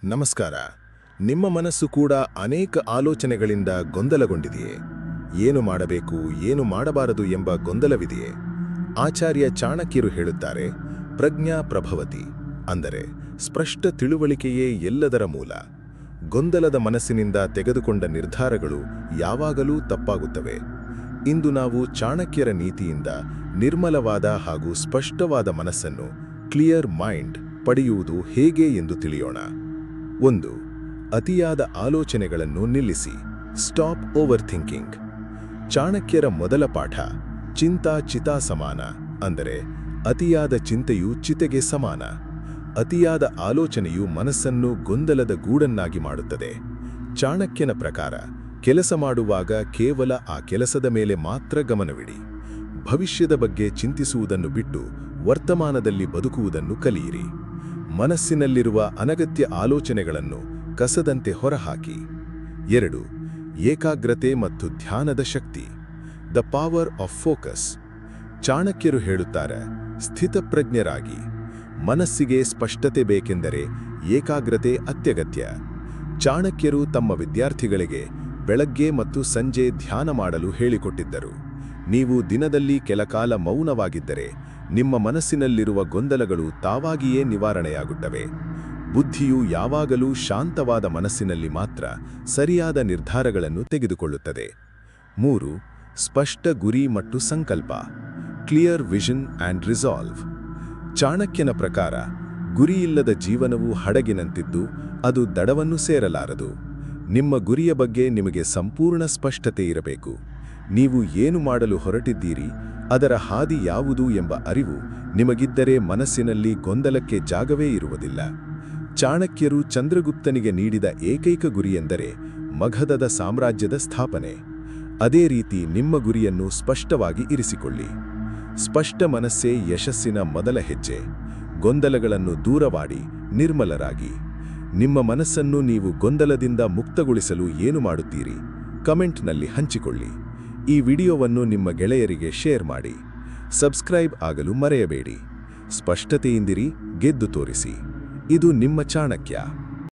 ನಮಸ್ಕಾರ. ನಿಮ್ಮ ಮನಸ್ಸು ಕೂಡ ಅನೇಕ ಆಲೋಚನೆಗಳಿಂದ ಗೊಂದಲಗೊಂಡಿದೆಯೇ? ಏನು ಮಾಡಬೇಕು, ಏನು ಮಾಡಬಾರದು ಎಂಬ ಗೊಂದಲವಿದೆಯೇ? ಆಚಾರ್ಯ ಚಾಣಕ್ಯರು ಹೇಳುತ್ತಾರೆ, ಪ್ರಜ್ಞಾ ಪ್ರಭವತಿ, ಅಂದರೆ ಸ್ಪಷ್ಟ ತಿಳುವಳಿಕೆಯೇ ಎಲ್ಲದರ ಮೂಲ. ಗೊಂದಲದ ಮನಸ್ಸಿನಿಂದ ತೆಗೆದುಕೊಂಡ ನಿರ್ಧಾರಗಳು ಯಾವಾಗಲೂ ತಪ್ಪಾಗುತ್ತವೆ. ಇಂದು ನಾವು ಚಾಣಕ್ಯರ ನೀತಿಯಿಂದ ನಿರ್ಮಲವಾದ ಹಾಗೂ ಸ್ಪಷ್ಟವಾದ ಮನಸ್ಸನ್ನು, ಕ್ಲಿಯರ್ ಮೈಂಡ್, ಪಡೆಯುವುದು ಹೇಗೆ ಎಂದು ತಿಳಿಯೋಣ. 1. ಅತಿಯಾದ ಆಲೋಚನೆಗಳನ್ನು ನಿಲ್ಲಿಸಿ. Stop over thinking. ಚಾಣಕ್ಯರ ಮೊದಲ ಪಾಠ, ಚಿಂತಾ ಚಿತಾ ಸಮಾನ, ಅಂದರೆ ಅತಿಯಾದ ಚಿಂತೆಯು ಚಿತೆಗೆ ಸಮಾನ. ಅತಿಯಾದ ಆಲೋಚನೆಯು ಮನಸ್ಸನ್ನು ಗೊಂದಲದ ಗೂಡನ್ನಾಗಿ ಮಾಡುತ್ತದೆ. ಚಾಣಕ್ಯನ ಪ್ರಕಾರ, ಕೆಲಸ ಮಾಡುವಾಗ ಕೇವಲ ಆ ಕೆಲಸದ ಮೇಲೆ ಮಾತ್ರ ಗಮನವಿಡಿ. ಭವಿಷ್ಯದ ಬಗ್ಗೆ ಚಿಂತಿಸುವುದನ್ನು ಬಿಟ್ಟು ವರ್ತಮಾನದಲ್ಲಿ ಬದುಕುವುದನ್ನು ಕಲಿಯಿರಿ. ಮನಸ್ಸಿನಲ್ಲಿರುವ ಅನಗತ್ಯ ಆಲೋಚನೆಗಳನ್ನು ಕಸದಂತೆ ಹೊರಹಾಕಿ. 2. ಏಕಾಗ್ರತೆ ಮತ್ತು ಧ್ಯಾನದ ಶಕ್ತಿ. The power of focus. ಚಾಣಕ್ಯರು ಹೇಳುತ್ತಾರೆ, ಸ್ಥಿತಪ್ರಜ್ಞರಾಗಿ. ಮನಸ್ಸಿಗೆ ಸ್ಪಷ್ಟತೆ ಬೇಕೆಂದರೆ ಏಕಾಗ್ರತೆ ಅತ್ಯಗತ್ಯ. ಚಾಣಕ್ಯರು ತಮ್ಮ ವಿದ್ಯಾರ್ಥಿಗಳಿಗೆ ಬೆಳಗ್ಗೆ ಮತ್ತು ಸಂಜೆ ಧ್ಯಾನ ಮಾಡಲು ಹೇಳಿಕೊಟ್ಟಿದ್ದರು. ನೀವು ದಿನದಲ್ಲಿ ಕೆಲಕಾಲ ಮೌನವಾಗಿದ್ದರೆ ನಿಮ್ಮ ಮನಸ್ಸಿನಲ್ಲಿರುವ ಗೊಂದಲಗಳು ತಾವಾಗಿಯೇ ನಿವಾರಣೆಯಾಗುತ್ತವೆ. ಬುದ್ಧಿಯು ಯಾವಾಗಲೂ ಶಾಂತವಾದ ಮನಸ್ಸಿನಲ್ಲಿ ಮಾತ್ರ ಸರಿಯಾದ ನಿರ್ಧಾರಗಳನ್ನು ತೆಗೆದುಕೊಳ್ಳುತ್ತದೆ. 3. ಸ್ಪಷ್ಟ ಗುರಿ ಮತ್ತು ಸಂಕಲ್ಪ. Clear vision and resolve. ಚಾಣಕ್ಯನ ಪ್ರಕಾರ, ಗುರಿಯಿಲ್ಲದ ಜೀವನವು ಹಡಗಿನಂತಿದ್ದು ಅದು ದಡವನ್ನು ಸೇರಲಾರದು. ನಿಮ್ಮ ಗುರಿಯ ಬಗ್ಗೆ ನಿಮಗೆ ಸಂಪೂರ್ಣ ಸ್ಪಷ್ಟತೆ ಇರಬೇಕು. ನೀವು ಏನು ಮಾಡಲು ಹೊರಟಿದ್ದೀರಿ, ಅದರ ಹಾದಿ ಯಾವುದು ಎಂಬ ಅರಿವು ನಿಮಗಿದ್ದರೆ ಮನಸ್ಸಿನಲ್ಲಿ ಗೊಂದಲಕ್ಕೆ ಜಾಗವೇ ಇರುವುದಿಲ್ಲ. ಚಾಣಕ್ಯರು ಚಂದ್ರಗುಪ್ತನಿಗೆ ನೀಡಿದ ಏಕೈಕ ಗುರಿಯೆಂದರೆ ಮಗಧದ ಸಾಮ್ರಾಜ್ಯದ ಸ್ಥಾಪನೆ. ಅದೇ ರೀತಿ ನಿಮ್ಮ ಗುರಿಯನ್ನು ಸ್ಪಷ್ಟವಾಗಿ ಇರಿಸಿಕೊಳ್ಳಿ. ಸ್ಪಷ್ಟ ಮನಸ್ಸೇ ಯಶಸ್ಸಿನ ಮೊದಲ ಹೆಜ್ಜೆ. ಗೊಂದಲಗಳನ್ನು ದೂರವಾಡಿ ನಿರ್ಮಲರಾಗಿ. ನಿಮ್ಮ ಮನಸ್ಸನ್ನು ನೀವು ಗೊಂದಲದಿಂದ ಮುಕ್ತಗೊಳಿಸಲು ಏನು ಮಾಡುತ್ತೀರಿ? ಕಮೆಂಟ್ನಲ್ಲಿ ಹಂಚಿಕೊಳ್ಳಿ. ಈ ವಿಡಿಯೋವನ್ನು ನಿಮ್ಮ ಗೆಳೆಯರಿಗೆ ಶೇರ್ ಮಾಡಿ. ಸಬ್ಸ್ಕ್ರೈಬ್ ಆಗಲು ಮರೆಯಬೇಡಿ. ಸ್ಪಷ್ಟತೆಯಿಂದಿರಿ, ಗೆದ್ದು ತೋರಿಸಿ. ಇದು ನಿಮ್ಮ ಚಾಣಕ್ಯ.